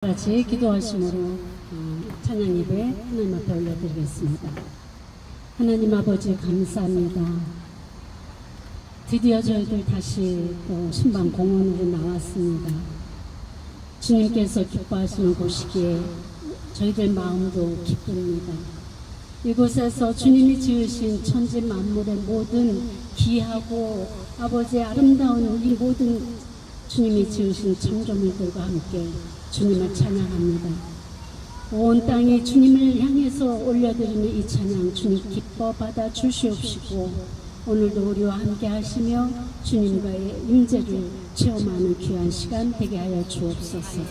같이 기도하심으로 찬양 예배 하나님 앞에 올려드리겠습니다. 하나님 아버지 감사합니다. 드디어 저희들 다시 또 신방 공원으로 나왔습니다. 주님께서 기뻐하시는 곳이기에 저희들 마음도 기쁩니다. 이곳에서 주님이 지으신 천지 만물의 모든 귀하고 아버지의 아름다운 이 모든 주님이 지으신 창조물들과 함께 주님을 찬양합니다. 온 땅이 주님을 향해서 올려드리는 이 찬양 주님 기뻐 받아 주시옵시고 오늘도 우리와 함께 하시며 주님과의 임재를 체험하는 귀한 시간 되게 하여 주옵소서.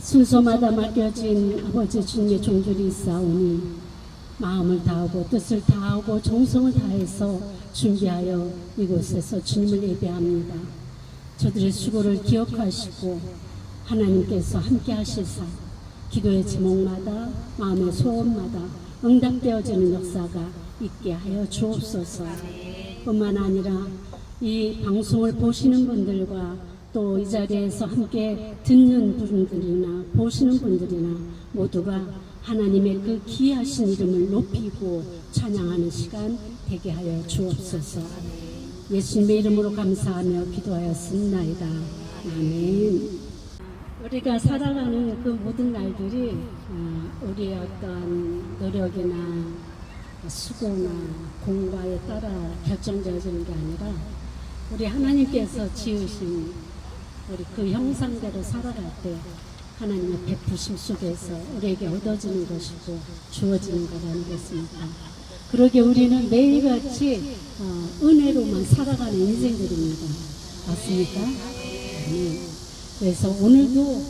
순서마다 맡겨진 아버지 주님의 종들이 있사오니 마음을 다하고 뜻을 다하고 정성을 다해서 준비하여 이곳에서 주님을 예배합니다. 저들의 수고를 기억하시고 하나님께서 함께 하시사 기도의 제목마다 마음의 소원마다 응답되어지는 역사가 있게 하여 주옵소서. 뿐만 아니라 이 방송을 보시는 분들과 또 이 자리에서 함께 듣는 분들이나 보시는 분들이나 모두가 하나님의 그 귀하신 이름을 높이고 찬양하는 시간 되게 하여 주옵소서. 예수님의 이름으로 감사하며 기도하였습니다. 아멘. 우리가 살아가는 그 모든 날들이 우리의 어떤 노력이나 수고나 공과에 따라 결정되어지는 게 아니라 우리 하나님께서 지으신 우리 그 형상대로 살아갈 때 하나님의 베푸심 속에서 우리에게 얻어지는 것이고 주어지는 것 아니겠습니까? 그러게 우리는 매일같이 은혜로만 살아가는 인생들입니다. 맞습니까? 네. 그래서 오늘도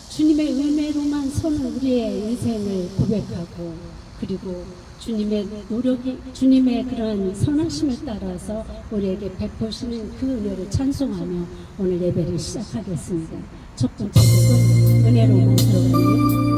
주님의 은혜로만 서는 우리의 인생을 고백하고 그리고 주님의 노력이 주님의 그런 선하심을 따라서 우리에게 베푸시는 그 은혜를 찬송하며 오늘 예배를 시작하겠습니다. 첫 번째 곡은 은혜로만 들어가는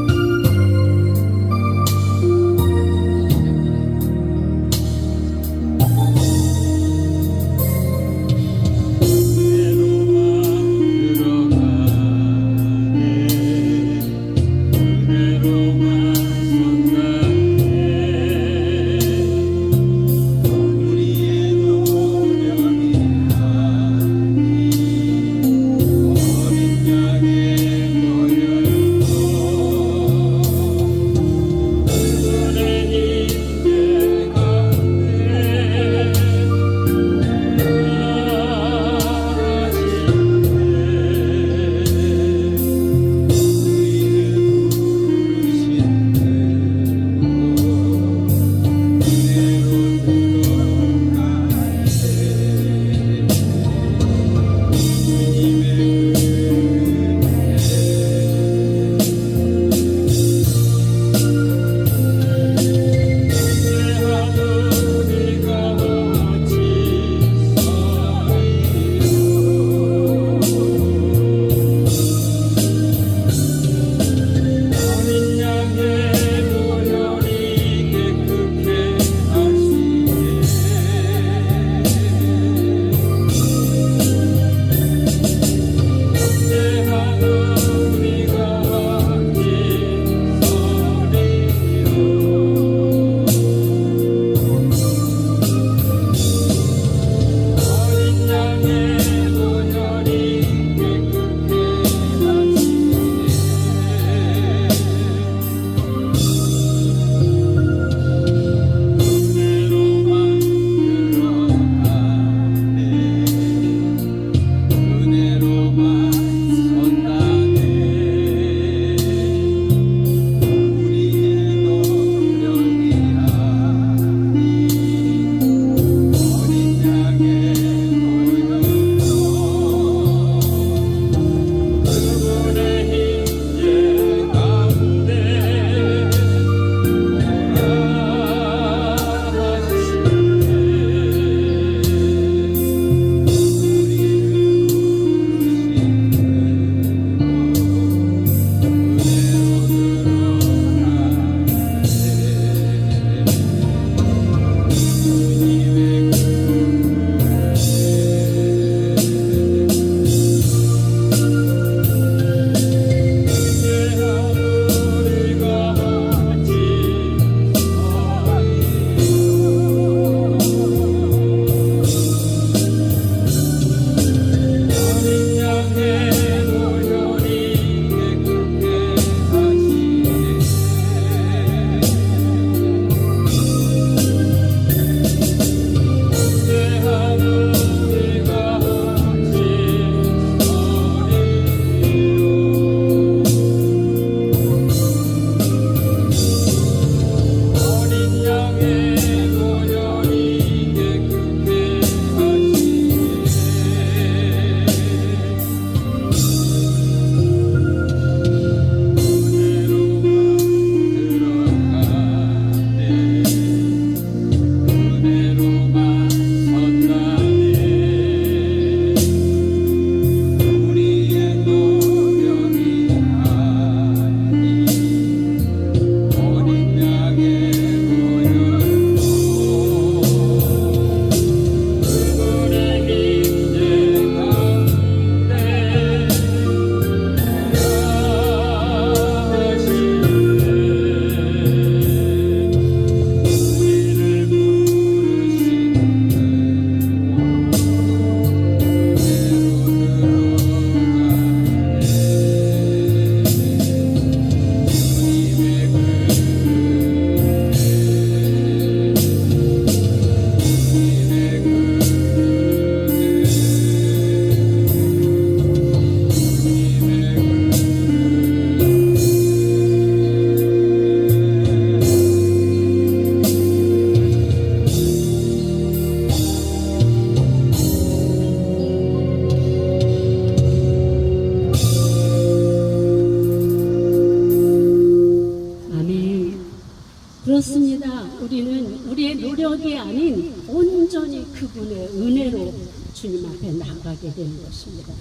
그렇습니다. 우리는 우리의 노력이 아닌 온전히 그분의 은혜로 주님 앞에 나가게 되는 것입니다.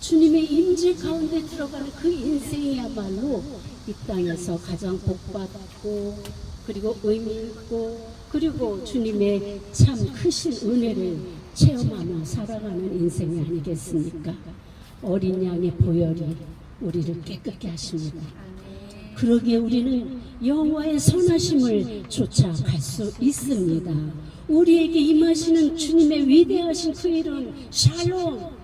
주님의 임재 가운데 들어가는 그 인생이야말로 이 땅에서 가장 복받고 그리고 의미 있고 그리고 주님의 참 크신 은혜를 체험하며 살아가는 인생이 아니겠습니까? 어린 양의 보혈이 우리를 깨끗게 하십니다. 그러기에 우리는 여호와의 선하심을 쫓아갈 수 있습니다. 우리에게 임하시는 주님의 위대하신 그 이름 샬롬,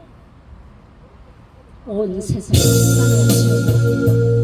온 세상에 충만할지어다.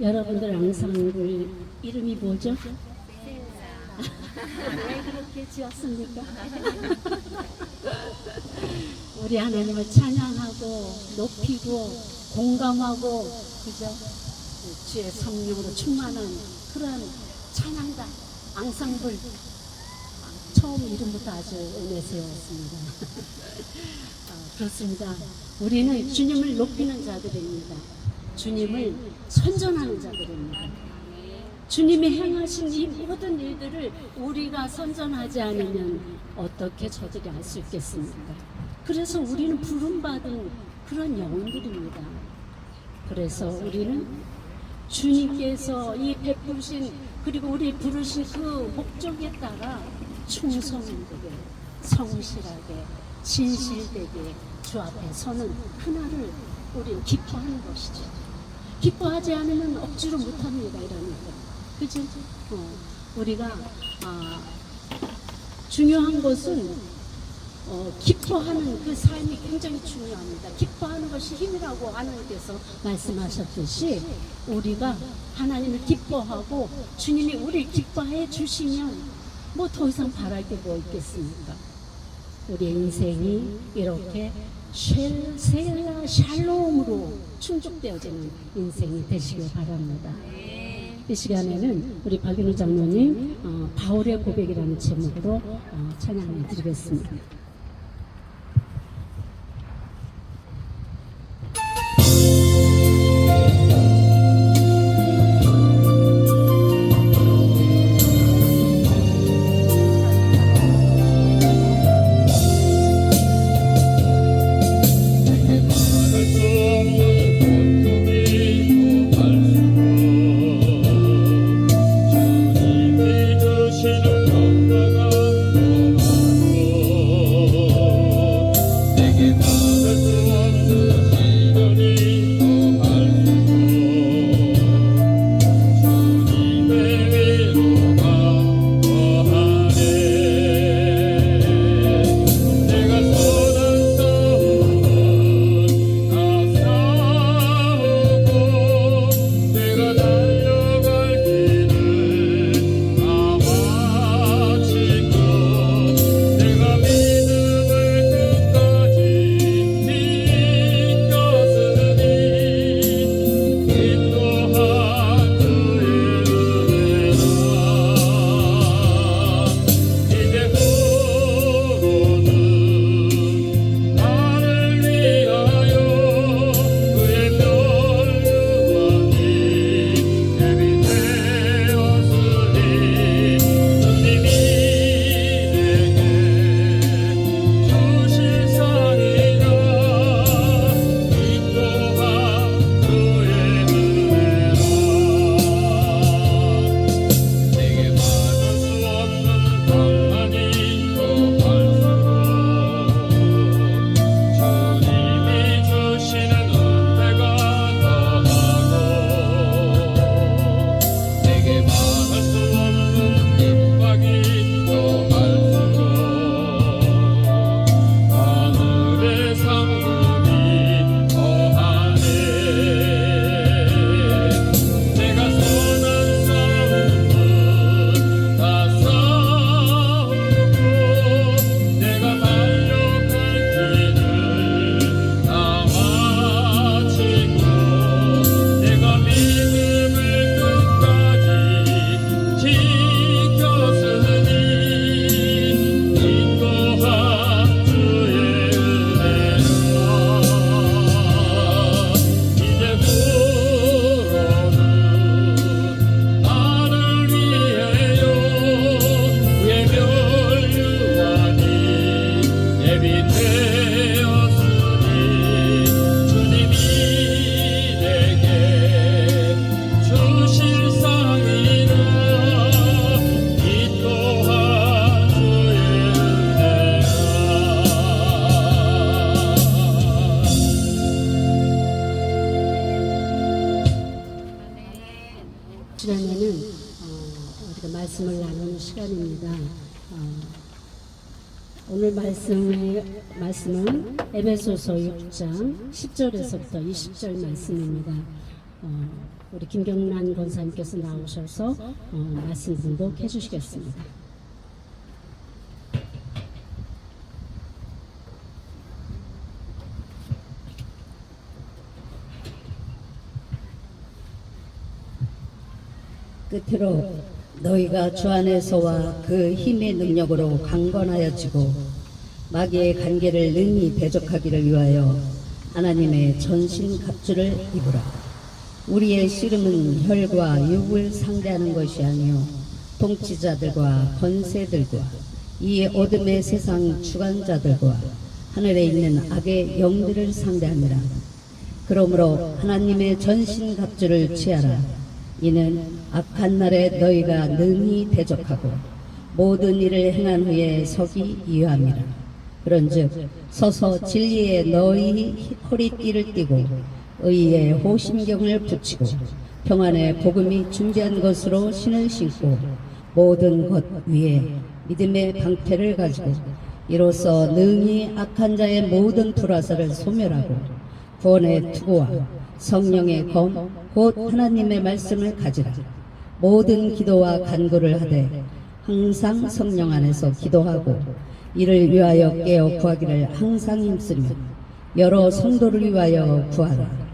여러분들 앙상블 이름이 뭐죠? 왜 그렇게 지었습니까? 우리 하나님을 찬양하고 높이고 공감하고 그죠? 주의 성령으로 충만한 그런 찬양단 앙상블 처음 이름부터 아주 내세웠습니다. 그렇습니다. 우리는 주님을 높이는 자들입니다. 주님을 선전하는 자들입니다. 주님이 행하신 이 모든 일들을 우리가 선전하지 않으면 어떻게 저들이 알 수 있겠습니까? 그래서 우리는 부름받은 그런 영혼들입니다. 그래서 우리는 주님께서 이 베푸신 그리고 우리 부르신 그 목적에 따라 충성되게, 성실하게, 진실되게 주 앞에 서는 그날을 우리는 기뻐하는 것이죠. 기뻐하지 않으면 억지로 못합니다. 이러니까. 그치? 우리가 중요한 것은 기뻐하는 그 삶이 굉장히 중요합니다. 기뻐하는 것이 힘이라고 하나님께서 말씀하셨듯이 우리가 하나님을 기뻐하고 주님이 우리를 기뻐해 주시면 뭐 더 이상 바랄 게 뭐 있겠습니까? 우리의 인생이 이렇게 셀라 샬롬으로 충족되어지는 인생이 되시길 바랍니다. 이 시간에는 우리 박윤우 장로님 바울의 고백이라는 제목으로 찬양해 드리겠습니다. 말씀을 나누는 시간입니다. 오늘 말씀은 에베소서 6장 10절에서부터 20절 말씀입니다. 우리 김경란 권사님께서 나오셔서 말씀 분독해 주시겠습니다. 끝으로 너희가 주 안에서와 그 힘의 능력으로 강건하여지고 마귀의 관계를 능히 대적하기를 위하여 하나님의 전신 갑주를 입으라. 우리의 씨름은 혈과 육을 상대하는 것이 아니요 통치자들과 권세들과 이 어둠의 세상 주관자들과 하늘에 있는 악의 영들을 상대하니라. 그러므로 하나님의 전신갑주를 취하라. 이는 악한 날에 너희가 능히 대적하고 모든 일을 행한 후에 서기 유함이라. 그런즉 서서 진리에 너희 허리띠를 띠고 의의 호심경을 붙이고 평안의 복음이 준비한 것으로 신을 신고 모든 것 위에 믿음의 방패를 가지고 이로써 능히 악한 자의 모든 불화살을 소멸하고 구원의 투구와 성령의 검 곧 하나님의 말씀을 가지라. 모든 기도와 간구를 하되 항상 성령 안에서 기도하고 이를 위하여 깨어 구하기를 항상 힘쓰며 여러 성도를 위하여 구하라.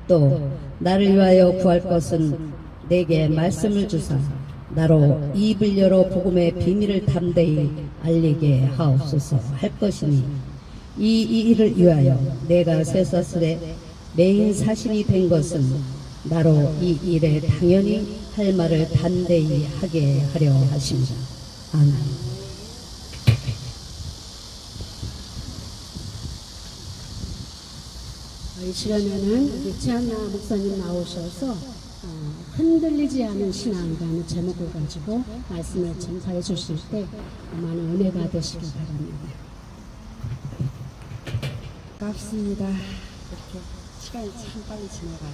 또 나를 위하여 구할 것은 내게 말씀을 주사 나로 입을 열어 복음의 비밀을 담대히 알리게 하옵소서 할 것이니 이 일을 위하여 내가 쇠사슬에 메인 사신이 된 것은 나로 이 일에 당연히 할 말을 담대히 하게 하려 하십니다. 아멘. 이 시간에는 우리 최한나 목사님 나오셔서 흔들리지 않은 신앙이라는 제목을 가지고 말씀을 전파해 주실 때 많은 은혜가 되시길 바랍니다. 반갑습니다. 이렇게 시간이 참 빨리 지나가요.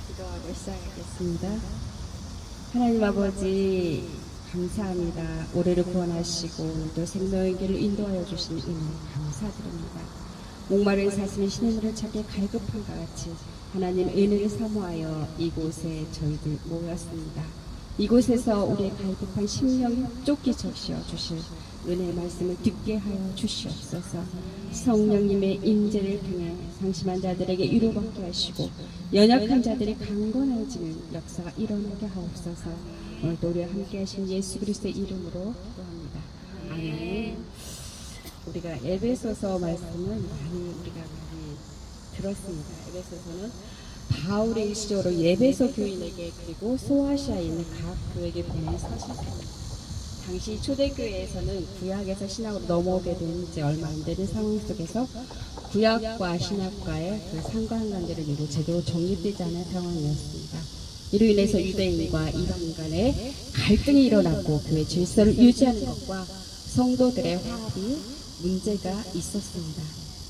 기도하고 시작하겠습니다. 하나님 아버지 감사합니다. 올해를 구원하시고 또 생명의 길을 인도하여 주신 은혜 감사드립니다. 목마른 사슴이 시냇물을 찾게 갈급한것 같이 하나님 은혜를 사모하여 이곳에 저희들 모였습니다. 이곳에서 우리의 갈급한 심령이 쫓기 적시어 주실 은혜의 말씀을 듣게 하여 주시옵소서. 성령님의 인재를 통해 상심한 자들에게 위로받게 하시고 연약한 자들이 강건해지는 역사가 일어나게 하옵소서. 오늘도 우리와 함께 하신 예수 그리스도의 이름으로 기도합니다. 아멘. 우리가 에베소서 말씀은 우리가 많이 들었습니다. 에베소서는 바울의 일시적으로 에베소 교인에게 그리고 소아시아에 있는 각 교회에게 보낸 서신입니다. 당시 초대교회에서는 구약에서 신약으로 넘어오게 된 지 얼마 안 되는 상황 속에서 구약과 신약과의 그 상관관계를 이루 제대로 정립되지 않은 상황이었습니다. 이로 인해서 유대인과 이방인 간의 갈등이 일어났고 교회 질서를 유지하는 것과 성도들의 화합이 문제가 있었습니다.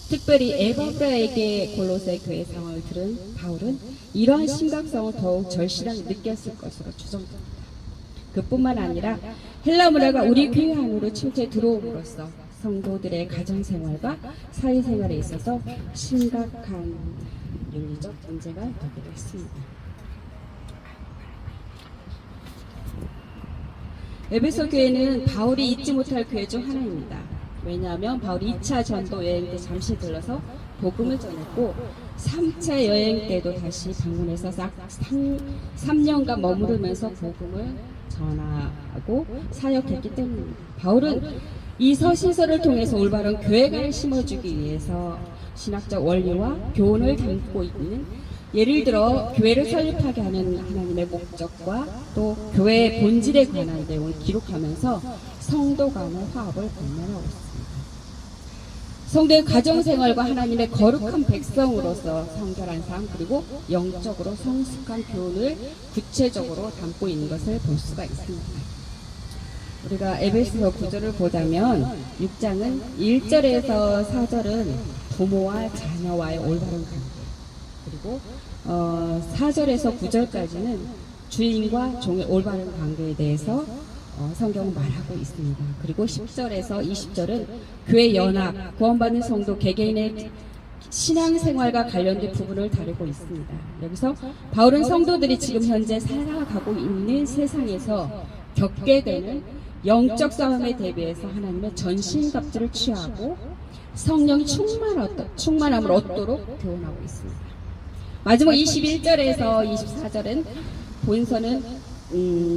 특별히 에바브라에게 골로새 교회 상황을 들은 바울은 이러한 심각성을 더욱 절실하게 느꼈을 것으로 추정됩니다. 그뿐만 아니라 헬라 문화가 우리 교회 안으로 침투해 들어옴으로써 성도들의 가정생활과 사회생활에 있어서 심각한 윤리적 문제가 되기도 했습니다. 에베소 교회는 바울이 잊지 못할 교회 중 하나입니다. 왜냐하면 바울이 2차 전도 여행 때 잠시 들러서 복음을 전했고 3차 여행 때도 다시 방문해서 3년간 머무르면서 복음을 전하고 사역했기 때문입니다. 바울은 이 서신서를 통해서 올바른 교회관을 심어주기 위해서 신학적 원리와 교훈을 담고 있는, 예를 들어 교회를 설립하게 하는 하나님의 목적과 또 교회의 본질에 관한 내용을 기록하면서 성도 간의 화합을 권면하고 있습니다. 성도의 가정생활과 하나님의 거룩한 백성으로서 성결한 삶 그리고 영적으로 성숙한 교훈을 구체적으로 담고 있는 것을 볼 수가 있습니다. 우리가 에베소서 9절을 보자면 6장은 1절에서 4절은 부모와 자녀와의 올바른 관계, 그리고 4절에서 9절까지는 주인과 종의 올바른 관계에 대해서 성경은 말하고 있습니다. 그리고 10절에서 20절은 교회 연합, 구원받는 성도 개개인의 신앙생활과 관련된 부분을 다루고 있습니다. 여기서 바울은 성도들이 지금 현재 살아가고 있는 세상에서 겪게 되는 영적 싸움에 대비해서 하나님의 전신갑주를 취하고 성령 충만함을 얻도록 교훈하고 있습니다. 마지막 21절에서 24절은 본서는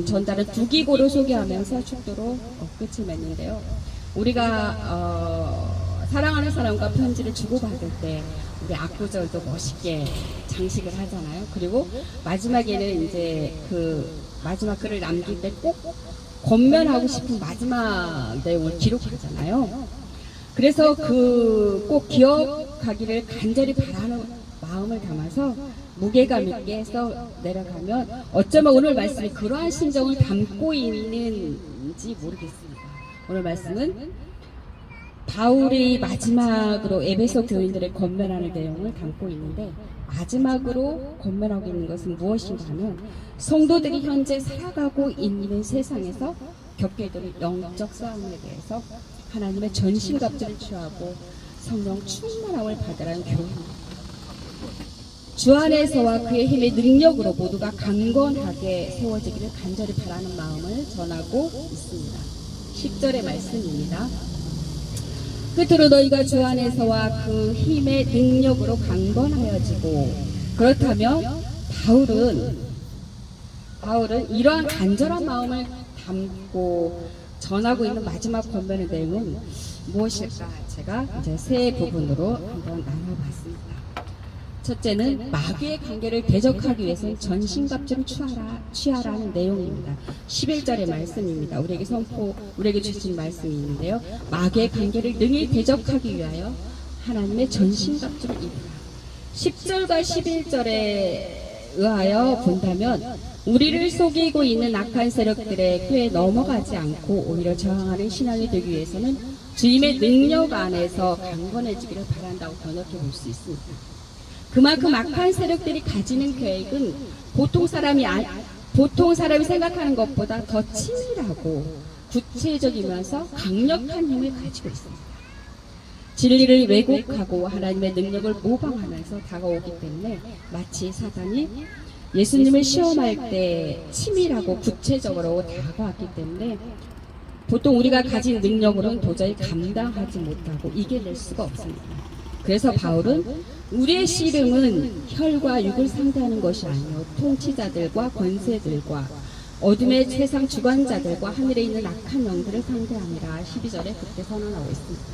전달을 두 기고로 소개하면서 축도로 끝을 맺는데요. 우리가 사랑하는 사람과 편지를 주고받을 때 우리 압구절도 멋있게 장식을 하잖아요. 그리고 마지막에는 이제 그 마지막 글을 남길 때 꼭 권면하고 싶은 마지막 내용을 기록하잖아요. 그래서 그 꼭 기억하기를 간절히 바라는 마음을 담아서 무게감 있게 써 내려가면 어쩌면 오늘 말씀이 그러한 심정을 담고 있는지 모르겠습니다. 오늘 말씀은 바울이 마지막으로 에베소 교인들의 권면하는 내용을 담고 있는데, 마지막으로 권면하고 있는 것은 무엇인가 하면 성도들이 현재 살아가고 있는 세상에서 겪게 될 영적 싸움에 대해서 하나님의 전신갑주를 취하고 성령 충만함을 받으라는 교훈입니다. 주 안에서와 그의 힘의 능력으로 모두가 강건하게 세워지기를 간절히 바라는 마음을 전하고 있습니다. 10절의 말씀입니다. 끝으로 너희가 주 안에서와 그 힘의 능력으로 강건하여지고, 그렇다면 바울은 이러한 간절한 마음을 담고 전하고 있는 마지막 권면의 내용은 무엇일까? 제가 이제 세 부분으로 한번 나눠봤습니다. 첫째는 마귀의 관계를 대적하기 위해서는 전신갑주를 취하라는 내용입니다. 11절의 말씀입니다. 우리에게 주신 말씀이 있는데요. 마귀의 관계를 능히 대적하기 위하여 하나님의 전신갑주를 입으라. 10절과 11절에 의하여 본다면 우리를 속이고 있는 악한 세력들의 꾀에 넘어가지 않고 오히려 저항하는 신앙이 되기 위해서는 주님의 능력 안에서 강건해지기를 바란다고 번역해 볼 수 있습니다. 그만큼 악한 세력들이 가지는 계획은 보통 사람이 생각하는 것보다 더 치밀하고 구체적이면서 강력한 힘을 가지고 있습니다. 진리를 왜곡하고 하나님의 능력을 모방하면서 다가오기 때문에 마치 사단이 예수님을 시험할 때 치밀하고 구체적으로 다가왔기 때문에 보통 우리가 가진 능력으로는 도저히 감당하지 못하고 이겨낼 수가 없습니다. 그래서 바울은 우리의 씨름은 혈과 육을 상대하는 것이 아니요 통치자들과 권세들과 어둠의 세상 주관자들과 하늘에 있는 악한 영들을 상대함이라 12절에 그렇게 선언하고 있습니다.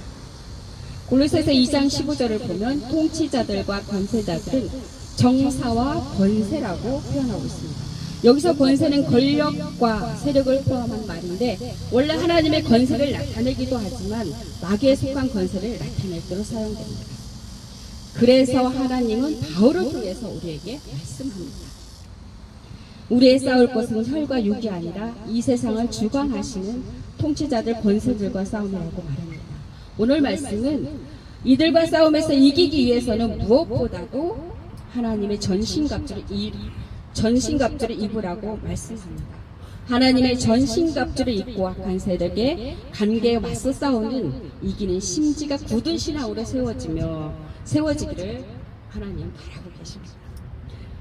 골로새서 2장 15절을 보면 통치자들과 권세자들은 정사와 권세라고 표현하고 있습니다. 여기서 권세는 권력과 세력을 포함한 말인데, 원래 하나님의 권세를 나타내기도 하지만 마귀에 속한 권세를 나타낼 때로 사용됩니다. 그래서 하나님은 바울을 통해서 우리에게 말씀합니다. 우리의 싸울 것은 혈과 육이 아니라 이 세상을 주관하시는 통치자들 권세들과 싸움이라고 말합니다. 오늘 말씀은 이들과 싸움에서 이기기 위해서는 무엇보다도 하나님의 전신갑주를 입으라고 말씀합니다. 하나님의 전신갑주를 입고 악한 세력의 관계에 맞서 싸우는 이기는 심지가 굳은 신앙으로 세워지기를 하나님 바라고 계십니다.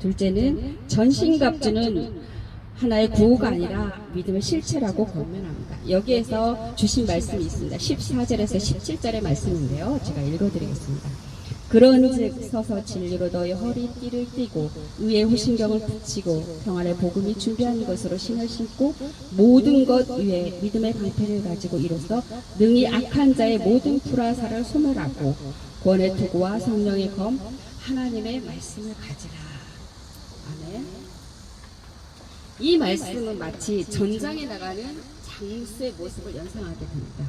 둘째는 전신갑주는 하나의 구호가 아니라 믿음의 실체라고 권면합니다. 여기에서 주신 말씀이 있습니다. 14절에서 17절의 말씀인데요. 제가 읽어드리겠습니다. 그런즉 서서 진리로 너희 허리띠를 띠고 의의 호신경을 붙이고 평안의 복음이 준비한 것으로 신을 신고 모든 것 위에 믿음의 방패를 가지고 이로써 능히 악한 자의 모든 불화살을 소멸하고 구원의 투구와 성령의 검 하나님의 말씀을 가지라. 아멘. 이 말씀은 마치 전장에 나가는 장수의 모습을 연상하게 됩니다.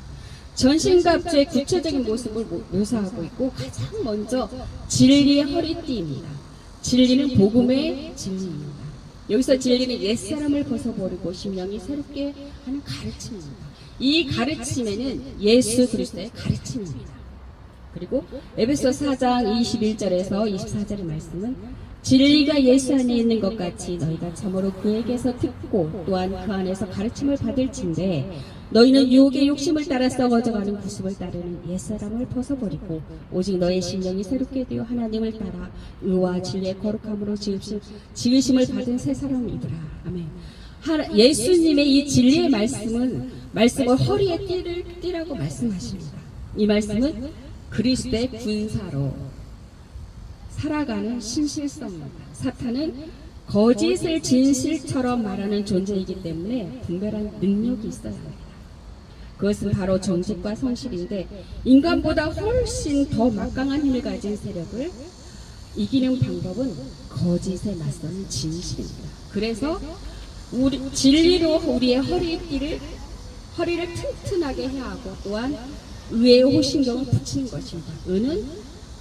전신갑주의 구체적인 모습을 묘사하고 있고, 가장 먼저 진리의 허리띠입니다. 진리는 복음의 진리입니다. 여기서 진리는 옛사람을 벗어버리고 심령이 새롭게 하는 가르침입니다. 이 가르침에는 예수 그리스도의 가르침입니다. 그리고 에베소 4장 21절에서 24절의 말씀은 진리가 예수 안에 있는 것 같이 너희가 참으로 그에게서 듣고 또한 그 안에서 가르침을 받을진대 너희는 유혹의 욕심을 따라 썩어져가는 구습을 따르는 옛사람을 벗어버리고 오직 너의 심령이 새롭게 되어 하나님을 따라 의와 진리의 거룩함으로 지으심을 받은 새 사람이더라. 아멘. 예수님의 이 진리의 말씀을 허리에 띠라고 말씀하십니다. 이 말씀은 그리스도의 군사로 살아가는 신실성입니다. 사탄은 거짓을 진실처럼 말하는 존재이기 때문에 분별한 능력이 있어야 합니다. 그것은 바로 정직과 성실인데 인간보다 훨씬 더 막강한 힘을 가진 세력을 이기는 방법은 거짓에 맞서는 진실입니다. 그래서 진리로 우리의 허리를 튼튼하게 해야 하고 또한 의의 호신경을 붙이는 것입니다. 의는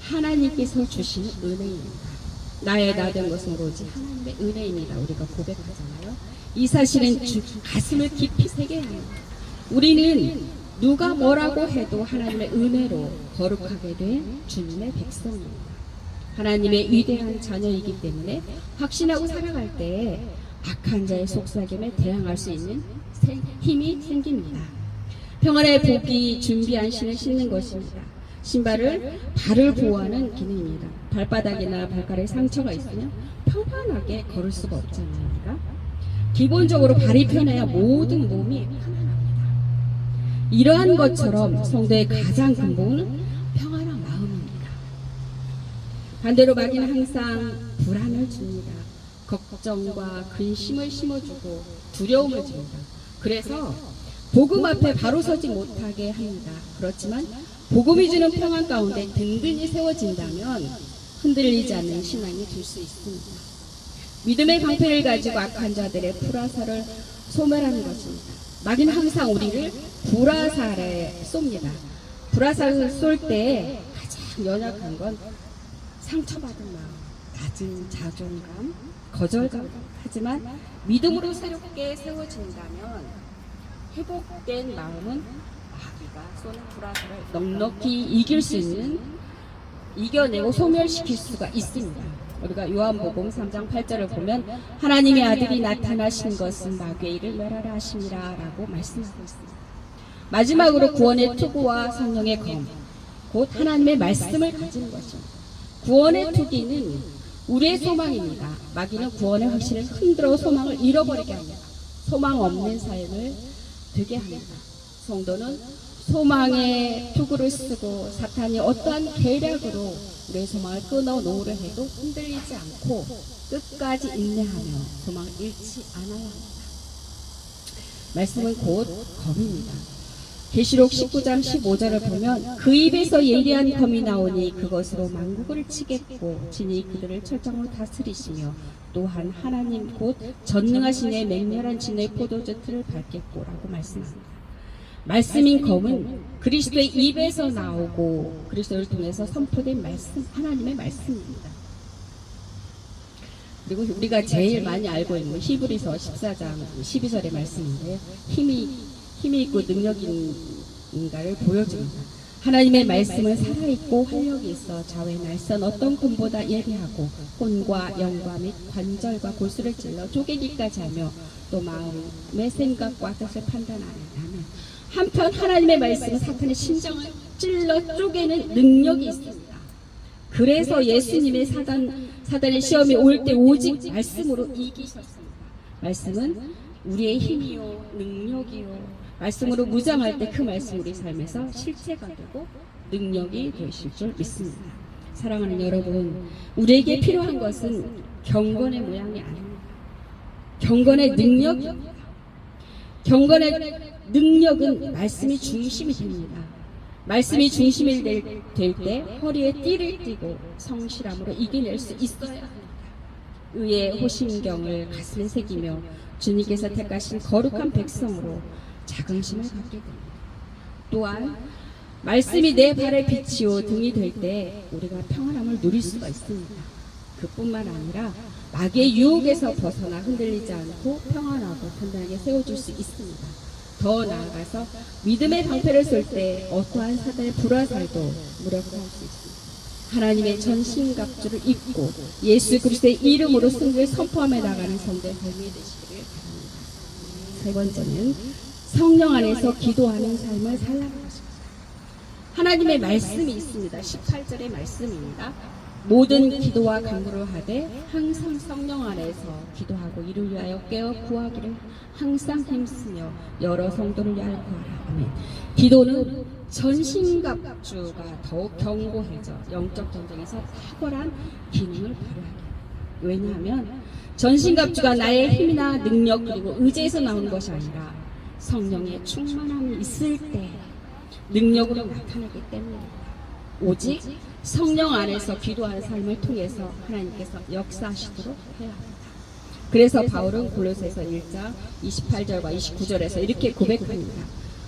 하나님께서 주시는 은혜입니다. 나의 나된 것은 오로지 하나님의 은혜입니다. 우리가 고백하잖아요. 이 사실은 가슴을 깊이 새겨야 합니다. 우리는 누가 뭐라고 해도 하나님의 은혜로 거룩하게 된 주님의 백성입니다. 하나님의 위대한 자녀이기 때문에 확신하고 살아갈 때에 악한 자의 속삭임에 대항할 수 있는 힘이 생깁니다. 평안의 복이 준비한 신을 신는 것입니다. 신발을 발을 보호하는 기능입니다. 발바닥이나 발가락에 상처가 있으면 평안하게 걸을 수가 없잖아요. 우리가 기본적으로 발이 편해야 모든 몸이 편안합니다. 이러한 것처럼 성도의 가장 근본은 평안한 마음입니다. 반대로 마귀는 항상 불안을 줍니다. 걱정과 근심을 심어주고 두려움을 줍니다. 그래서 복음 앞에 바로 서지 못하게 합니다. 그렇지만 복음이 주는 평안 가운데 든든히 세워진다면 흔들리지 않는 신앙이 될 수 있습니다. 믿음의 방패를 가지고 악한 자들의 불화살을 소멸하는 것입니다. 마귀는 항상 우리를 불화살에 쏩니다. 불화살을 쏠 때 가장 연약한 건 상처받은 마음, 낮은 자존감, 거절감. 하지만 믿음으로 새롭게 세워진다면 회복된 마음은 마귀가 쏘는 불화살을 넉넉히 이길 수 있는, 이겨내고 소멸시킬 수가 있습니다. 우리가 요한복음 3장 8절을 보면 하나님의 아들이 나타나신 것은 마귀의 일을 멸하라 하심이라 라고 말씀하고 있습니다. 마지막으로 구원의 투구와 성령의 검, 곧 하나님의 말씀을 가지는 것입니다. 구원의 투기는 우리의 소망입니다. 마귀는 구원의 확신을 흔들어 소망을 잃어버리게 합니다. 소망 없는 삶을 되게 합니다. 성도는 소망의 투구를 쓰고 사탄이 어떠한 계략으로 우리의 소망을 끊어놓으려 해도 흔들리지 않고 끝까지 인내하며 소망을 잃지 않아야 합니다. 말씀은 곧 검입니다. 계시록 19장 15절을 보면 그 입에서 예리한 검이 나오니 그것으로 만국을 치겠고 진이 그들을 철장으로 다스리시며 또한 하나님 곧 전능하신 의 맹렬한 진의 포도주 틀을 밟겠고 라고 말씀합니다. 말씀인 검은 그리스도의 입에서 나오고 그리스도를 통해서 선포된 말씀, 하나님의 말씀입니다. 그리고 우리가 제일 많이 알고 있는 히브리서 14장 12절의 말씀인데요. 힘이 있고 능력인가를 보여줍니다. 하나님의 말씀은 살아있고 활력이 있어 좌우의 날선 어떤 검보다 예리하고 혼과 영과 및 관절과 골수를 찔러 쪼개기까지 하며 또 마음의 생각과 뜻을 판단하는 한편 하나님의 말씀은 사탄의 심장을 찔러 쪼개는 능력이 있습니다. 그래서 예수님의 사단의 시험이 올 때 오직 말씀으로 이기셨습니다. 말씀은 우리의 힘이요 능력이요, 말씀으로 무장할 때 그 말씀 우리 삶에서 실체가 되고 능력이 되실 줄 믿습니다. 사랑하는 여러분, 우리에게 필요한 것은 경건의 모양이 아닙니다. 경건의 능력입니다. 경건의 능력은 말씀이 중심이 됩니다. 말씀이 중심이 될 때 허리에 띠를 띠고 성실함으로 이겨낼 수 있어야 합니다. 의의 호신경을 가슴에 새기며 주님께서 택하신 거룩한 백성으로 자긍심을 갖게 됩니다. 또한 말씀이 내 발의 빛이요 등이 될 때 우리가 평안함을 누릴 수가 있습니다. 그뿐만 아니라 마귀의 유혹에서 벗어나 흔들리지 않고 평안하고 단단하게 세워줄 수 있습니다. 더 나아가서 믿음의 방패를 쏠 때 어떠한 사단의 불화살도 무력화할 수 있습니다. 하나님의 전신갑주를 입고 예수 그리스도의 이름으로 승리를 선포하며 나가는 성도의 삶이 되시기를 바랍니다. 세 번째는 성령 안에서 기도하는 삶을 살라는 것입니다. 하나님의 말씀이 있습니다. 18절의 말씀입니다. 모든 기도와 간구를 하되 항상 성령 안에서 기도하고 이를 위하여 깨어 구하기를 항상 힘쓰며 여러 성도를 위하여 구하라. 아멘. 기도는 전신갑주가 더욱 견고해져 영적 전쟁에서 탁월한 기능을 발휘하게 합니다. 왜냐하면 전신갑주가 나의 힘이나 능력 그리고 의지에서 나오는 것이 아니라 성령의 충만함이 있을 때 능력으로 나타나기 때문입니다. 오직 성령 안에서 기도하는 삶을 통해서 하나님께서 역사하시도록 해야 합니다. 그래서 바울은 골로새서 1장 28절과 29절에서 이렇게 고백합니다.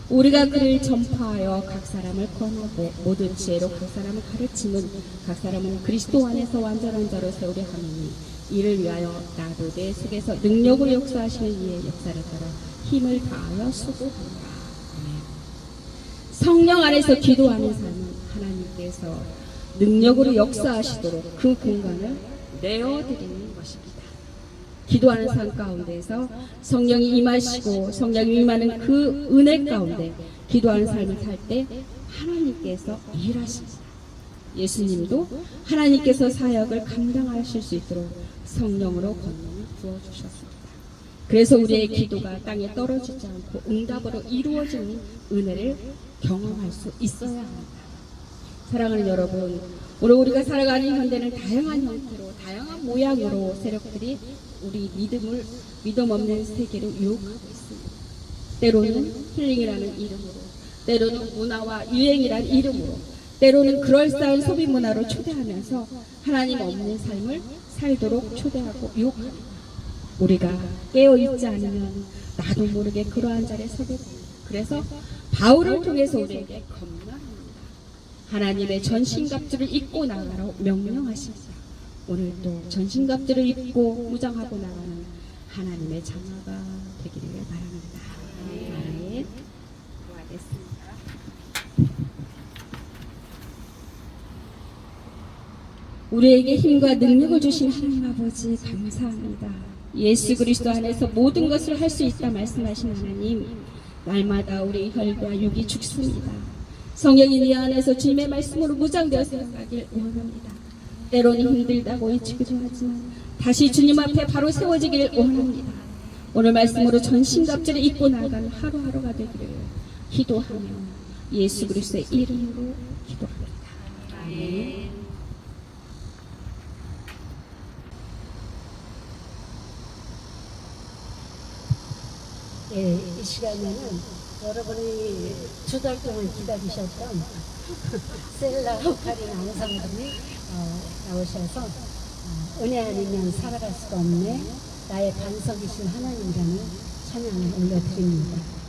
우리가 그를 전파하여 각 사람을 권하고 모든 지혜로 각 사람을 가르치는 각 사람은 그리스도 안에서 완전한 자로 세우려 하느니 이를 위하여 나도 내 속에서 능력으로 역사하시는 이의 역사를 따라 힘을 다하여 수고한다. 성령 안에서 기도하는 삶은 하나님께서 능력으로 역사하시도록 그 공간을 내어드리는 것입니다. 기도하는 삶 가운데서 성령이 임하시고 성령이 임하는 그 은혜 가운데 기도하는 삶을 살 때 하나님께서 일하십니다. 예수님도 하나님께서 사역을 감당하실 수 있도록 성령으로 권능을 부어주셨습니다. 그래서 우리의 기도가 땅에 떨어지지 않고 응답으로 이루어지는 은혜를 경험할 수 있어야 합니다. 사랑하는 여러분, 오늘 우리가 살아가는 현대는 다양한 형태로 다양한 모양으로 세력들이 우리 믿음 없는 세계를 유혹하고 있습니다. 때로는 힐링이라는 이름으로, 때로는 문화와 유행이라는 이름으로, 때로는 그럴싸한 소비 문화로 초대하면서 하나님 없는 삶을 살도록 초대하고 유혹합니다. 우리가 깨어있지 않으면 나도 모르게 그러한 자리에 서게 됩니다. 그래서 바울을 통해서 우리에게 겁나합니다. 하나님의 전신갑주를 입고 나가라고 명령하십니다. 오늘도 전신갑주를 입고 무장하고 나가는 하나님의 장화가 되기를 바랍니다. 아멘. 고하겠습니다. 우리에게 힘과 능력을 주신 하나님 아버지 감사합니다. 예수 그리스도 안에서 모든 것을 할 수 있다 말씀하신 하나님, 날마다 우리 혈과 육이 죽습니다. 성령이 네 안에서 주님의 말씀으로 무장되어 살아가길 원합니다. 때로는 힘들다고 외치기도 하지만 다시 주님 앞에 바로 세워지길 원합니다. 오늘 말씀으로 전신갑주를 입고 나가는 하루하루가 되기를 기도하며 예수 그리스도의 이름으로 기도합니다. 아멘. 예, 이 시간에는 여러분이 두 달 동안 기다리셨던 셀라 카린 앙상블이 나오셔서 은혜 아니면 살아갈 수가 없네, 나의 반석이신 하나님이라는 찬양을 올려드립니다.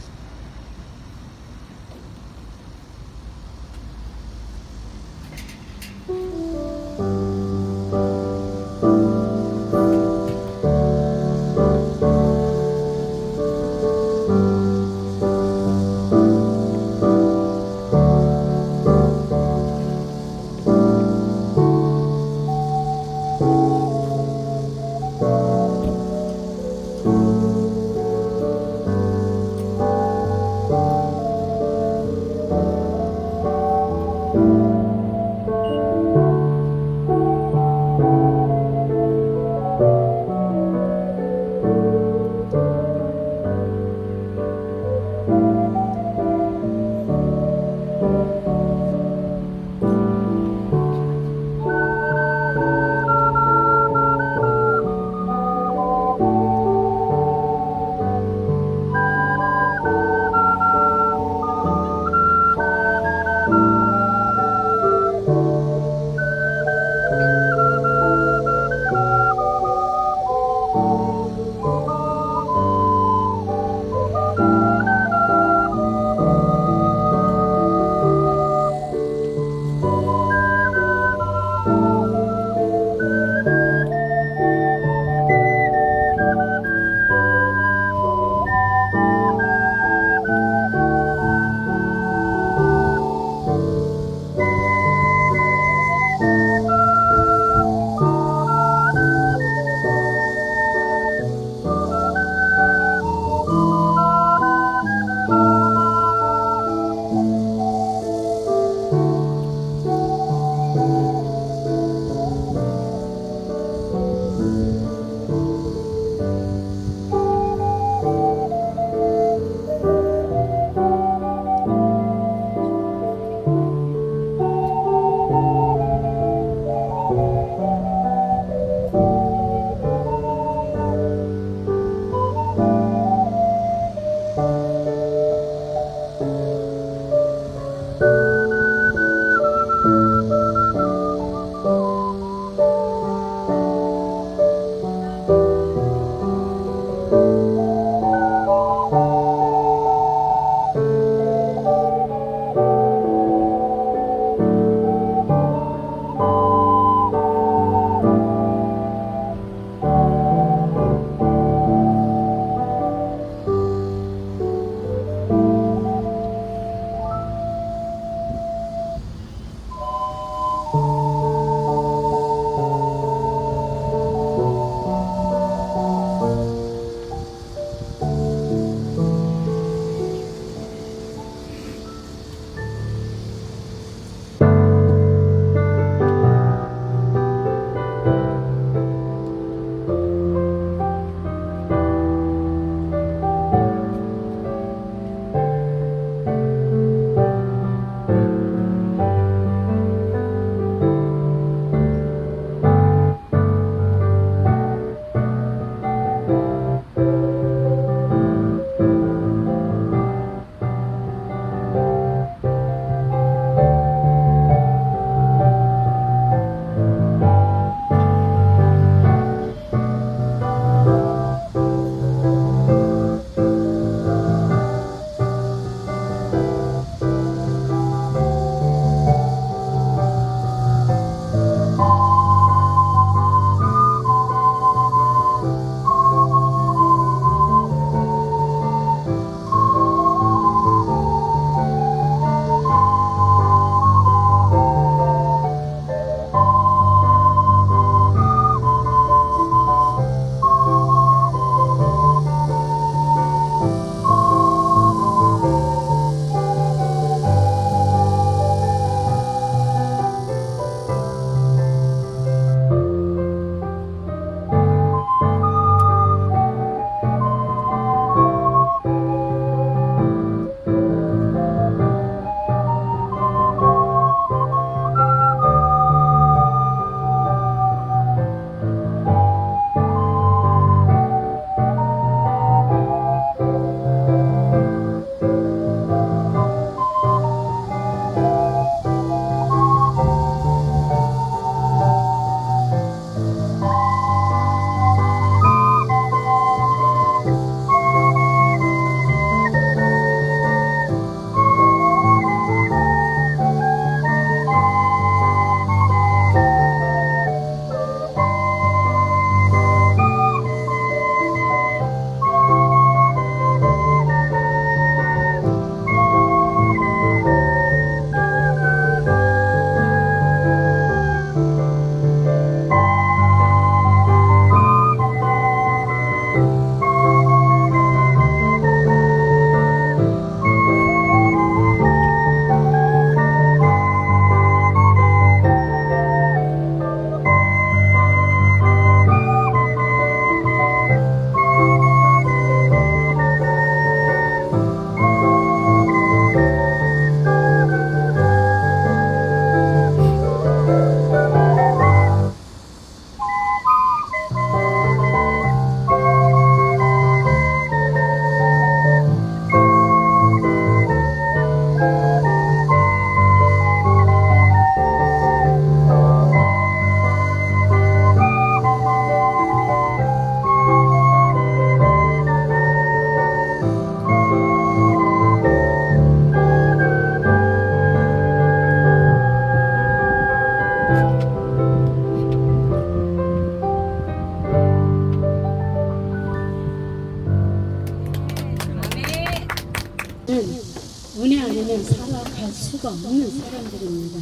은혜 아니면 살아갈 수가 없는 사람들입니다.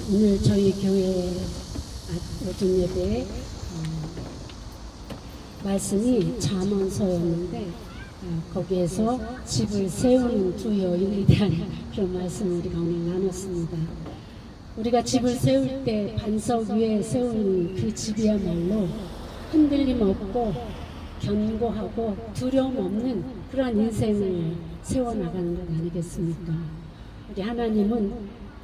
오늘 저희 교회 오전 예배에 말씀이 잠언서였는데 거기에서 집을 세우는 두 여인에 대한 그런 말씀을 우리가 오늘 나눴습니다. 우리가 집을 세울 때 반석 위에 세우는 그 집이야말로 흔들림 없고 견고하고 두려움 없는 그러한 인생을 세워나가는 것 아니겠습니까? 우리 하나님은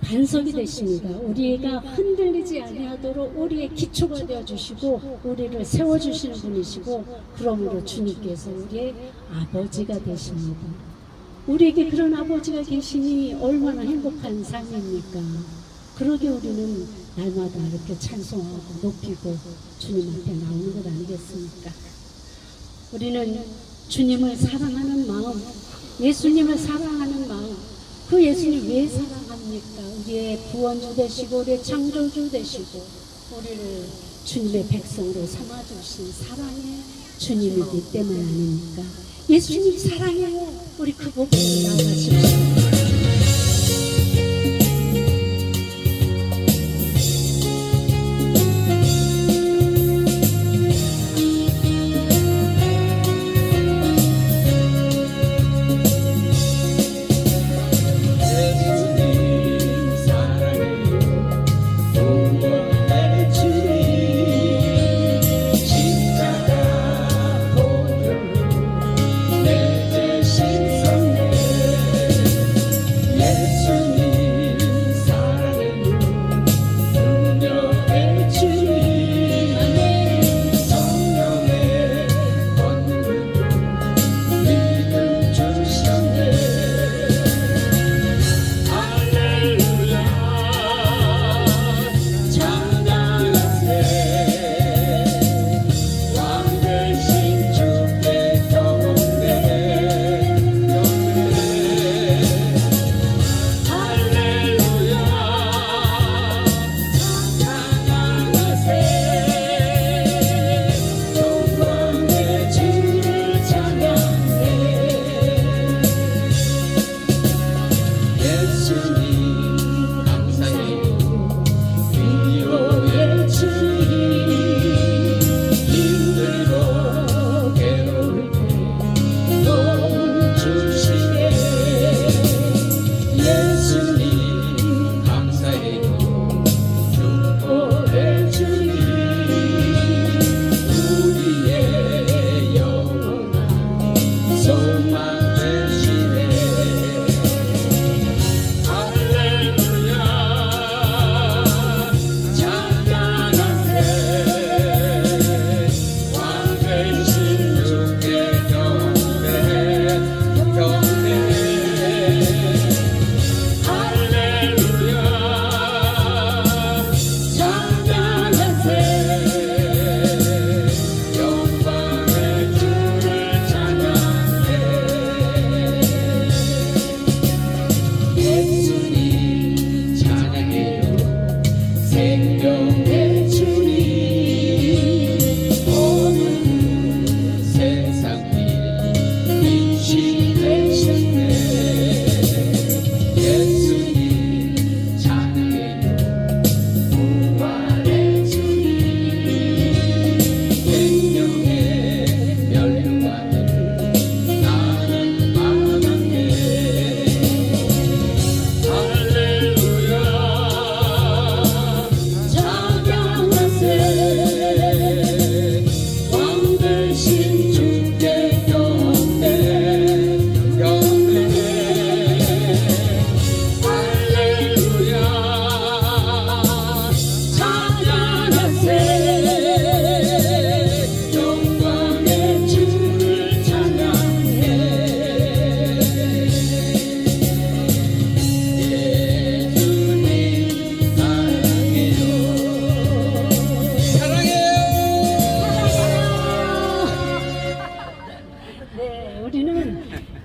반석이 되십니다. 우리가 흔들리지 아니하도록 우리의 기초가 되어주시고 우리를 세워주시는 분이시고, 그러므로 주님께서 우리의 아버지가 되십니다. 우리에게 그런 아버지가 계시니 얼마나 행복한 삶입니까? 그러게 우리는 날마다 이렇게 찬송하고 높이고 주님한테 나오는 것 아니겠습니까? 우리는 주님을 사랑하는 마음, 예수님을 사랑하는 마음, 그 예수님 왜 사랑합니까? 우리의 구원주 되시고 우리의 창조주 되시고 우리를 주님의 백성으로 삼아주신 사랑의 주님이기 때문 아닙니까? 예수님 사랑해요. 우리 그 목소리 나아가십시오.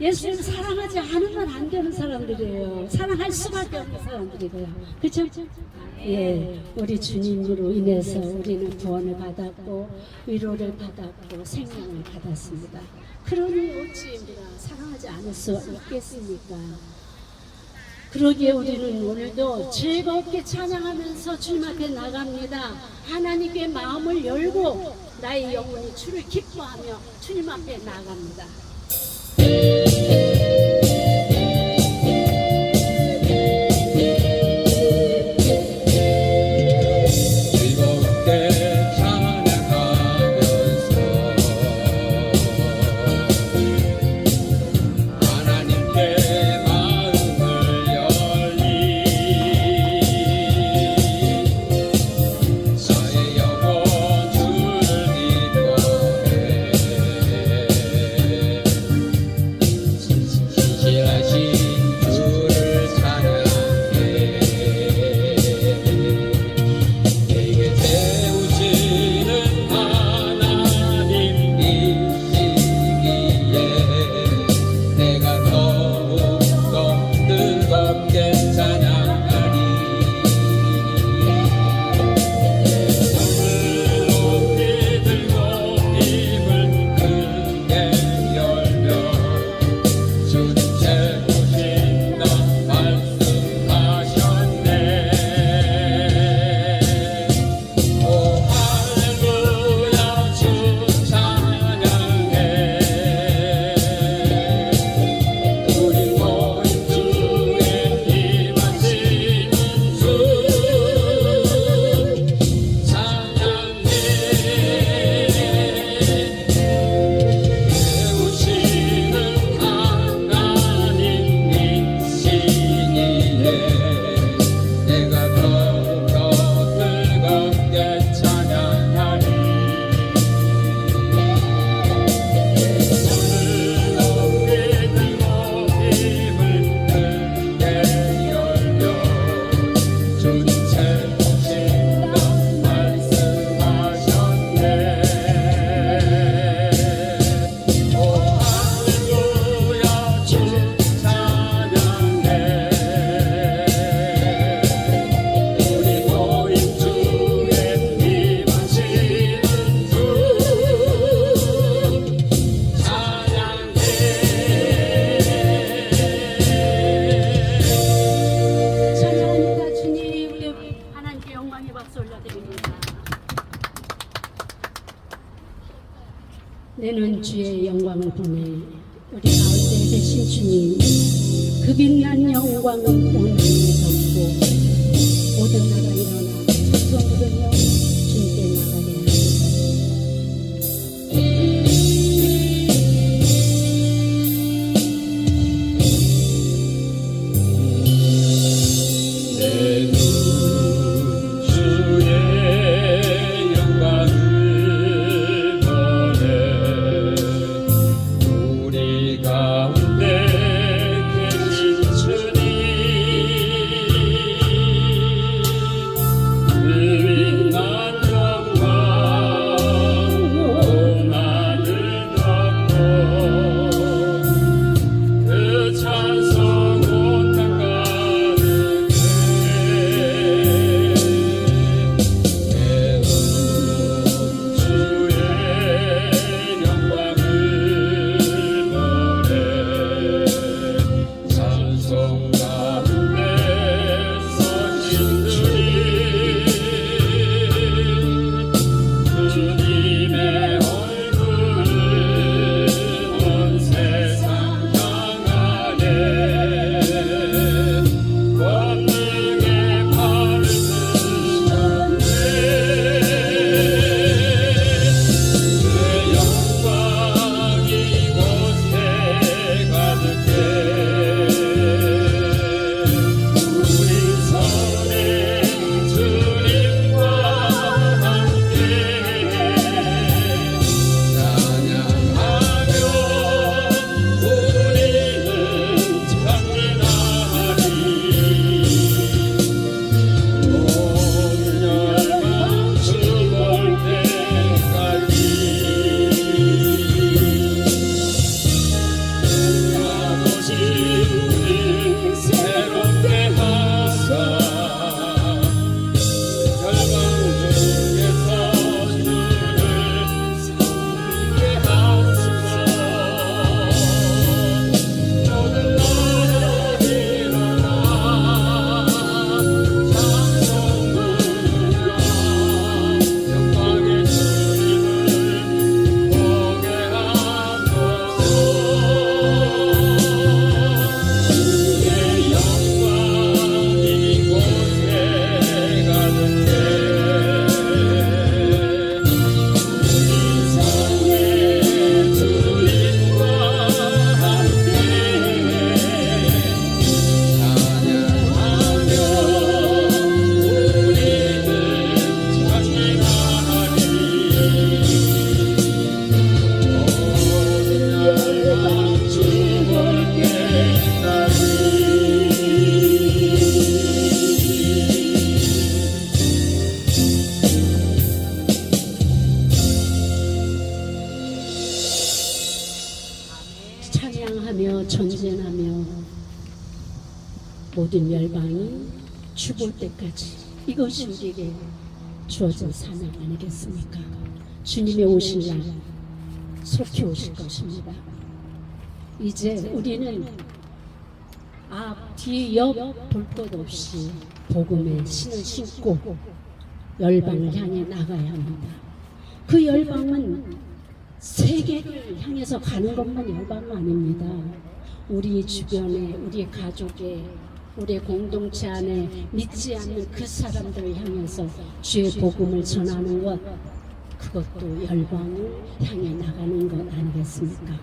예수님 사랑하지 않으면 안 되는 사람들이에요. 사랑할 수밖에 없는 사람들이에요. 그렇죠? 예, 우리 주님으로 인해서 우리는 구원을 받았고 위로를 받았고 생명을 받았습니다. 그러니 어찌 우리가 사랑하지 않을 수 있겠습니까? 그러기에 우리는 오늘도 즐겁게 찬양하면서 주님 앞에 나갑니다. 하나님께 마음을 열고 나의 영혼이 주를 기뻐하며 주님 앞에 나갑니다. 즐겁게 찬양하면서 하나님께 마음을 열리 나의 영혼 주를 기뻐해 신실하신 주를 찬양해 내게 세우시는 하나님이시기에 내가 더욱더 뜨겁게 찬양하리 손을 높이 들고 입을 크게 열며 주님 채우신다 말씀하셨네 오 할렐루야 주 찬양해 우리 모임 중에 임하시는 주 찬양해 세우시는 하나님이시기에 내가 더욱더 뜨겁게 찬양하리 손을 높이 들고 입을 크게 열며 주님 채우신다 말씀하셨네 오 할렐루야 주 찬양해 우리 모임 중에 임하시는 주 찬양합니다. 주님, 우리 하나님께 영광의 박수 올려드립니다. 내는 주의 영광을 보내 우리 가운데 계신 주님, 그 빛난 영광은 오늘 덮고 모든 나라 일어나 손 들며 주님께 나가게 하옵소서. 내눈 주의 영광을 보내 우리 가운데 계신 주님 그 빛난 찬양하며 전쟁하며 모든 열방이 죽을 때까지 이것이 우리에게 주어진 사명 아니겠습니까? 주님의 오실 날 속히 오실 것입니다. 이제 우리는 앞, 뒤, 옆 볼 것 없이 복음의 신을 신고 열방을 향해 나가야 합니다. 그 열방은 세계를 향해서 가는 것만 열방은 아닙니다. 우리 주변에, 우리 가족에, 우리 공동체 안에 믿지 않는 그 사람들을 향해서 주의 복음을 전하는 것, 그것도 열방을 향해 나가는 것 아니겠습니까?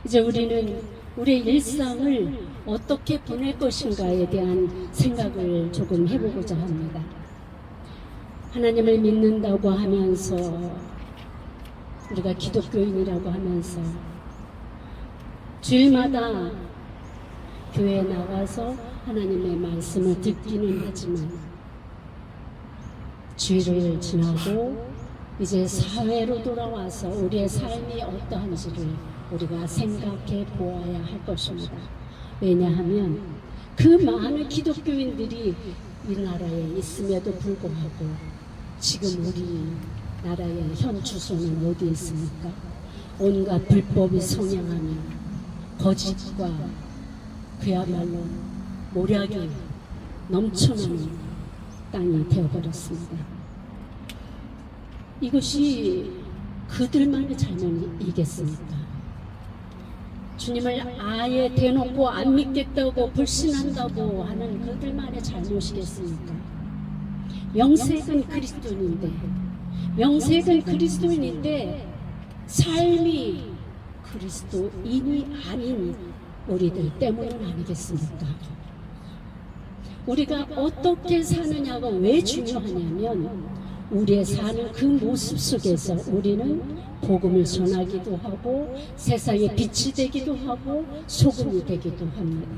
이제 우리는 우리의 일상을 어떻게 보낼 것인가에 대한 생각을 조금 해보고자 합니다. 하나님을 믿는다고 하면서, 우리가 기독교인이라고 하면서 주일마다 교회에 나가서 하나님의 말씀을 듣기는 하지만 주일을 지나고 이제 사회로 돌아와서 우리의 삶이 어떠한지를 우리가 생각해 보아야 할 것입니다. 왜냐하면 그 많은 기독교인들이 이 나라에 있음에도 불구하고 지금 우리 나라의 현 주소는 어디에 있습니까? 온갖 불법이 성행하며 거짓과 그야말로 모략이 넘쳐나는 땅이 되어버렸습니다. 이것이 그들만의 잘못이겠습니까? 주님을 아예 대놓고 안 믿겠다고 불신한다고 하는 그들만의 잘못이겠습니까? 명색은 그리스도인인데 삶이 그리스도인이 아닌 우리들 때문은 아니겠습니까? 우리가 어떻게 사느냐가 왜 중요하냐면 우리의 사는 그 모습 속에서 우리는 복음을 전하기도 하고 세상에 빛이 되기도 하고 소금이 되기도 합니다.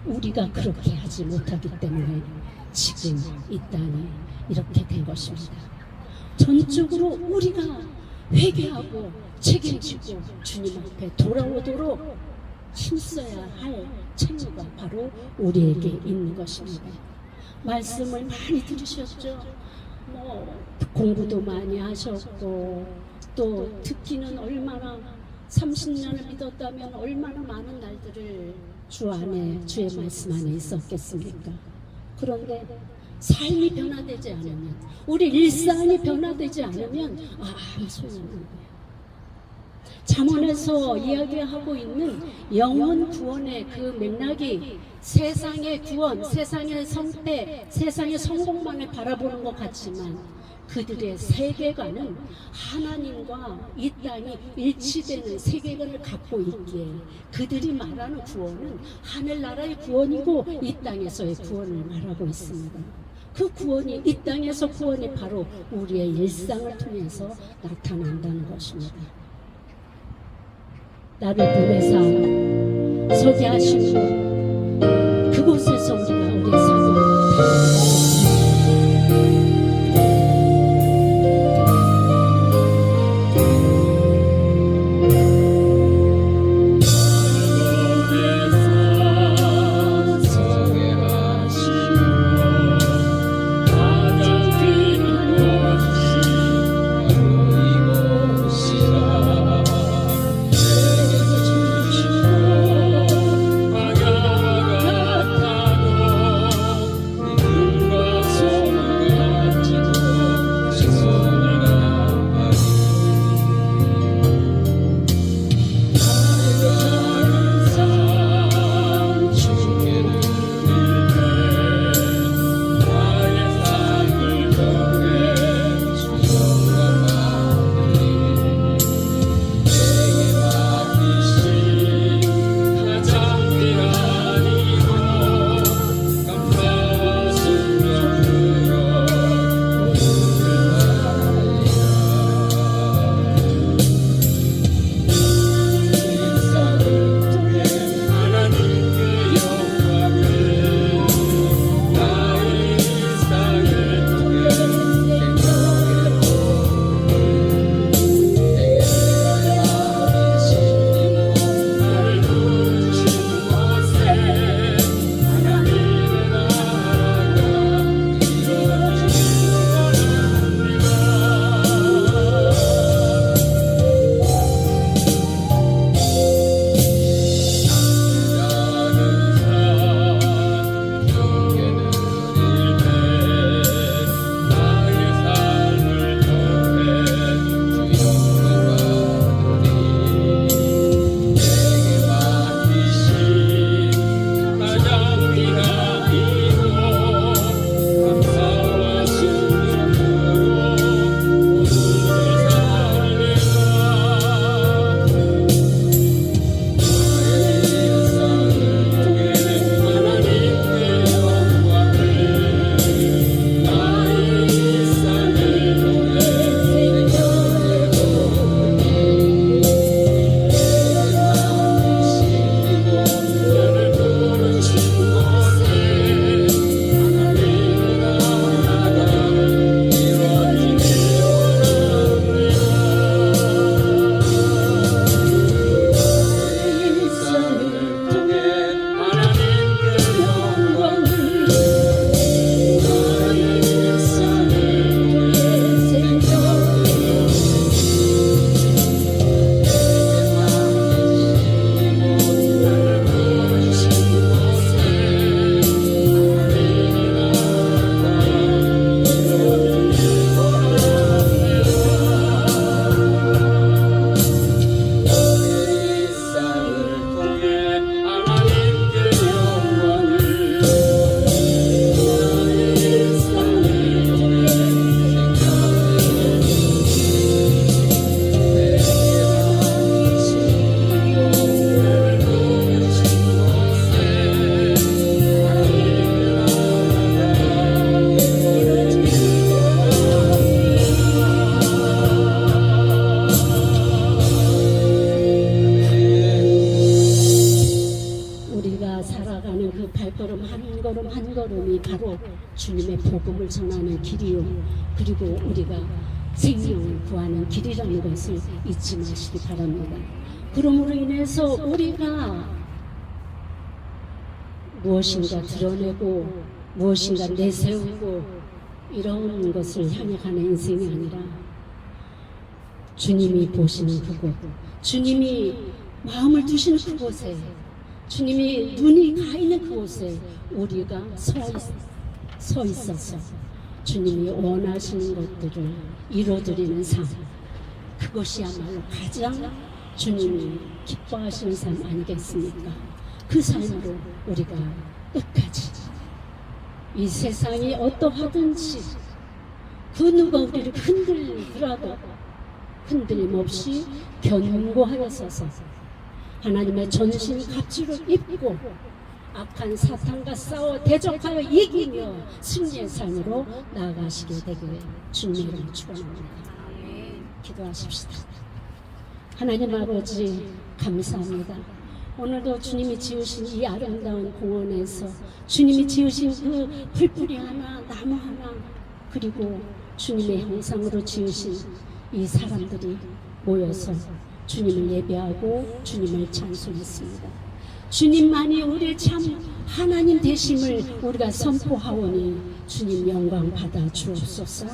우리가 그렇게 하지 못하기 때문에 지금 이 땅이 이렇게 된 것입니다. 전적으로 우리가 회개하고 책임지고 주님 앞에 돌아오도록 힘써야 할 책무가 바로 우리에게 있는 것입니다. 말씀을 많이 들으셨죠? 공부도 많이 하셨고 또 듣기는 얼마나 30년을 믿었다면 얼마나 많은 날들을 주 안에 주의 말씀 안에 있었겠습니까? 그런데 삶이 변화되지 않으면 우리 일상이 변화되지 않으면 아무 소용이 없는 거예요. 잠언에서 이야기하고 있는 영혼 구원의 그 맥락이 세상의 구원, 세상의 성패, 세상의 성공만을 바라보는 것 같지만 그들의 세계관은 하나님과 이 땅이 일치되는 세계관을 갖고 있기에 그들이 말하는 구원은 하늘나라의 구원이고 이 땅에서의 구원을 말하고 있습니다. 그 구원이, 이 땅에서 구원이 바로 우리의 일상을 통해서 나타난다는 것입니다. 나를 보내사 서게 하시고 그곳에서 우리가 우리의 사명을 아 발걸음이 바로 주님의 복음을 전하는 길이요, 그리고 우리가 생명을 구하는 길이라는 것을 잊지 마시기 바랍니다. 그러므로 인해서 우리가 무엇인가 드러내고 무엇인가 내세우고 이런 것을 향해 가는 인생이 아니라 주님이 보시는 그곳, 주님이 마음을 두시는 그곳에, 주님이 눈이 가 있는 그곳에 우리가 서 있어서 주님이 원하시는 것들을 이루어드리는 삶, 그것이야말로 가장 주님이 기뻐하시는 삶 아니겠습니까? 그 삶으로 우리가 끝까지 이 세상이 어떠하든지 그 누가 우리를 흔들더라도 흔들림 없이 견고하여 서서 하나님의 전신 갑주를 입고 악한 사탄과 싸워 대적하여 이기며 승리의 삶으로 나아가시게 되기를 주님의 이름으로 축원합니다. 기도하십시다. 하나님 아버지 감사합니다. 오늘도 주님이 지으신 이 아름다운 공원에서 주님이 지으신 그 풀뿌리 하나, 나무 하나, 그리고 주님의 형상으로 지으신 이 사람들이 모여서 주님을 예배하고 주님을 찬송했습니다. 주님만이 우리의 참 하나님 되심을 우리가 선포하오니 주님 영광 받아 주옵소서.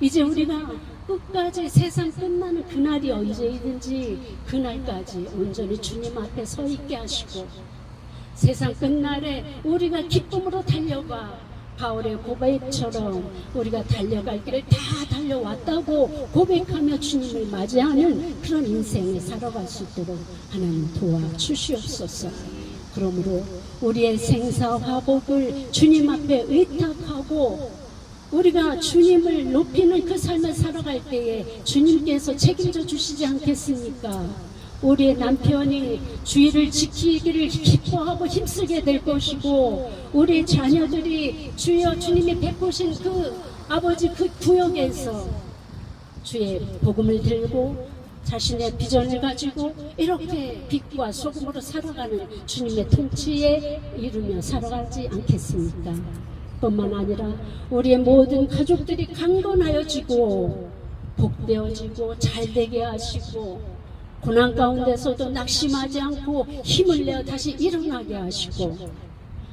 이제 우리가 끝까지 세상 끝나는 그날이 언제이든지 그날까지 온전히 주님 앞에 서 있게 하시고, 세상 끝날에 우리가 기쁨으로 달려가 바울의 고백처럼 우리가 달려갈 길을 다 달려왔다고 고백하며 주님을 맞이하는 그런 인생을 살아갈 수 있도록 하나님 도와주시옵소서. 그러므로 우리의 생사화복을 주님 앞에 의탁하고 우리가 주님을 높이는 그 삶을 살아갈 때에 주님께서 책임져 주시지 않겠습니까? 우리의 남편이 주의를 지키기를 기뻐하고 힘쓰게 될 것이고, 우리 자녀들이 주여 주님이 베푸신 그 아버지 그 구역에서 주의 복음을 들고 자신의 비전을 가지고 이렇게 빛과 소금으로 살아가는 주님의 통치에 이루며 살아가지 않겠습니까? 뿐만 아니라 우리의 모든 가족들이 강건하여지고 복되어지고 잘되게 하시고, 고난 가운데서도 낙심하지 않고 힘을 내어 다시 일어나게 하시고,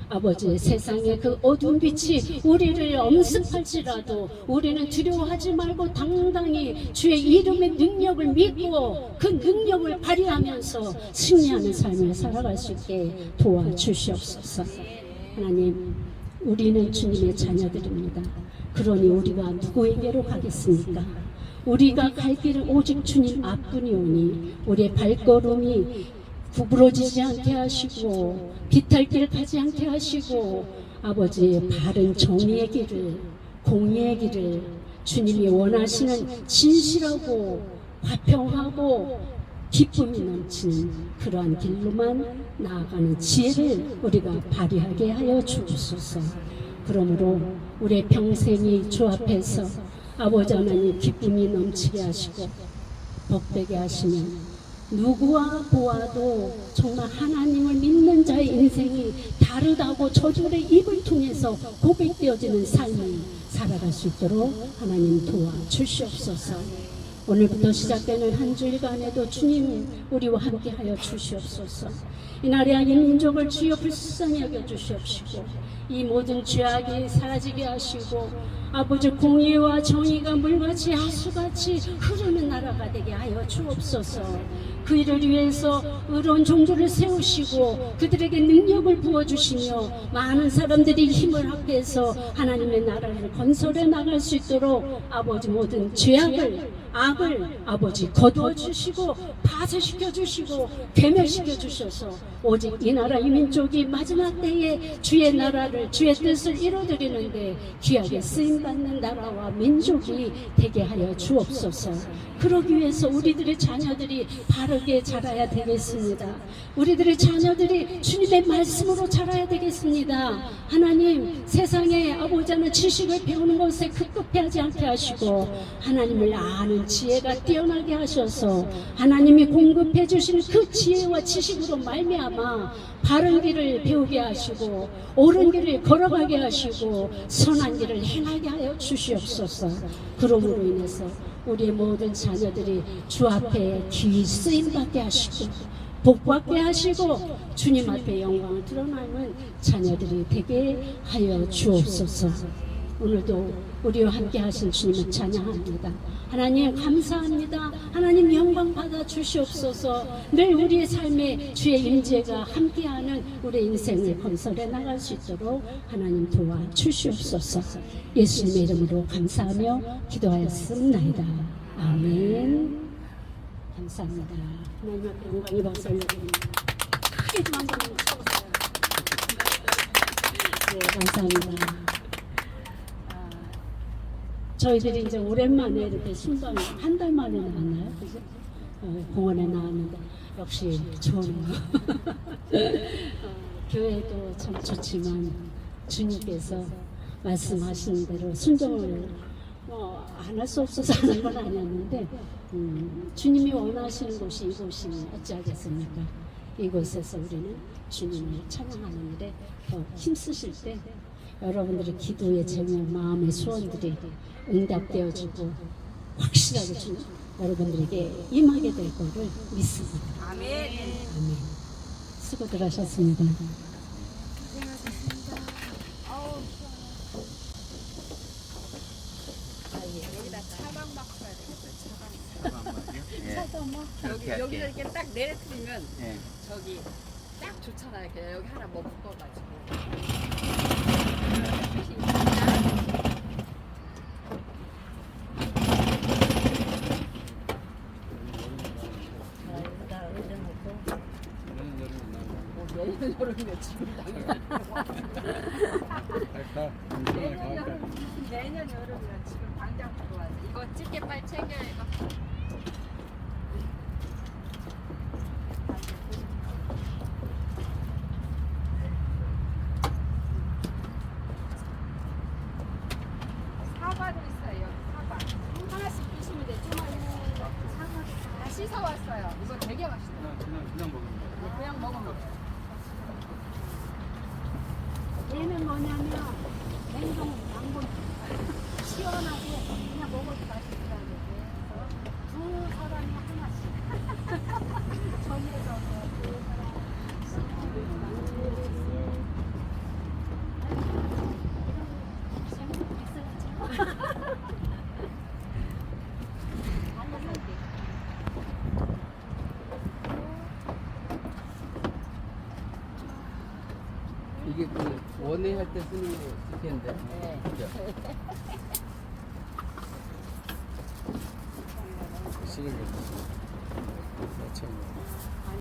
아버지 세상의 그 어두운 빛이 우리를 엄습할지라도 우리는 두려워하지 말고 당당히 주의 이름의 능력을 믿고 그 능력을 발휘하면서 승리하는 삶을 살아갈 수 있게 도와주시옵소서. 하나님, 우리는 주님의 자녀들입니다. 그러니 우리가 누구에게로 가겠습니까? 우리가 갈 길은 오직 주님 앞뿐이오니 우리의 발걸음이 구부러지지 않게 하시고 비탈길 가지 않게 하시고, 아버지 바른 정의의 길을, 공의의 길을, 주님이 원하시는 진실하고 화평하고 기쁨이 넘치는 그러한 길로만 나아가는 지혜를 우리가 발휘하게 하여 주옵소서. 그러므로 우리의 평생이 주 앞에서 아버지 하나님 기쁨이 넘치게 하시고 복되게 하시면 누구와 보아도 정말 하나님을 믿는 자의 인생이 다르다고 저주의 입을 통해서 고백되어지는 삶을 살아갈 수 있도록 하나님 도와주시옵소서. 오늘부터 시작되는 한 주일간에도 주님 우리와 함께 하여 주시옵소서. 이 나라의 민족을 주여 불쌍히 여겨 주시옵시고 이 모든 죄악이 사라지게 하시고 아버지 공의와 정의가 물같이 하수같이 흐르는 나라가 되게 하여 주옵소서. 그 일을 위해서 의로운 종조를 세우시고 그들에게 능력을 부어주시며 많은 사람들이 힘을 합해서 하나님의 나라를 건설해 나갈 수 있도록 아버지 모든 죄악을 악을 아버지 거두어 주시고 파쇄시켜 주시고 괴멸시켜 주셔서 오직 이 나라 이 민족이 마지막 때에 주의 나라를 주의 뜻을 이루어드리는데 귀하게 쓰임받는 나라와 민족이 되게 하여 주옵소서. 그러기 위해서 우리들의 자녀들이 바르게 자라야 되겠습니다. 우리들의 자녀들이 주님의 말씀으로 자라야 되겠습니다. 하나님, 세상에 아버지 하나님 지식을 배우는 것에 급급해하지 않게 하시고 하나님을 아는 지혜가 뛰어나게 하셔서 하나님이 공급해 주신 그 지혜와 지식으로 말미암아 바른 길을 배우게 하시고 옳은 길을 걸어가게 하시고 선한 길을 행하게 하여 주시옵소서. 그러므로 인해서 우리의 모든 자녀들이 주 앞에 귀히 쓰임받게 하시고 복받게 하시고 주님 앞에 영광을 드러나는 자녀들이 되게 하여 주옵소서. 오늘도 우리와 함께 하신 주님을 찬양합니다. 하나님 감사합니다. 하나님 영광 받아 주시옵소서. 늘 우리의 삶에 주의 임재가 함께하는 우리의 인생을 건설해 나갈 수 있도록 하나님 도와 주시옵소서. 예수님의 이름으로 감사하며 기도하였습니다. 아멘. 감사합니다. 하나님 앞에 영광이 박살내드립니다. 크게 좀 한번 쳐보세요. 네, 감사합니다. 저희들이 이제 오랜만에 이렇게 순방 한 달 만에 나왔나요? 그죠? 공원에 나왔는데 역시 좋네요. 교회도 참 좋지만 주님께서 말씀하시는 대로 순종을 안 할 수 없어서 하는 건 아니었는데 주님이 원하시는 곳이 이곳이 어찌하겠습니까? 이곳에서 우리는 주님을 찬양하는 일에 더 힘쓰실 때 여러분들의 기도의 제목, 마음의 소원들이 응답되어지고 확실하게 주님 여러분들에게 임하게 될 것을 믿습니다. 아멘. 수고들 하셨습니다. 여기서 이렇게 딱 내려뜨리면 저기 딱 좋잖아요. 그냥 여기 하나 뭐 묶어가지고. 내년 여름에 지금 내년 여름에 지금 당장 들어와야 돼. 이거 찌개 빨리 챙겨야 이거. 사과도 있어요. 사과 하나씩 드시면 돼. 사과 다 씻어왔어요. 이거 되게 맛있어요. 그냥 먹으면 돼. 얘는 뭐냐면 냉동 양분 시원하고 그냥 먹어도 맛있더라고요. 그래서 두 사람이 하나씩 저희에서 두 이게 그 원회 할 때 쓰는 거 쓸 텐데. 네. 그죠? 쓰레기.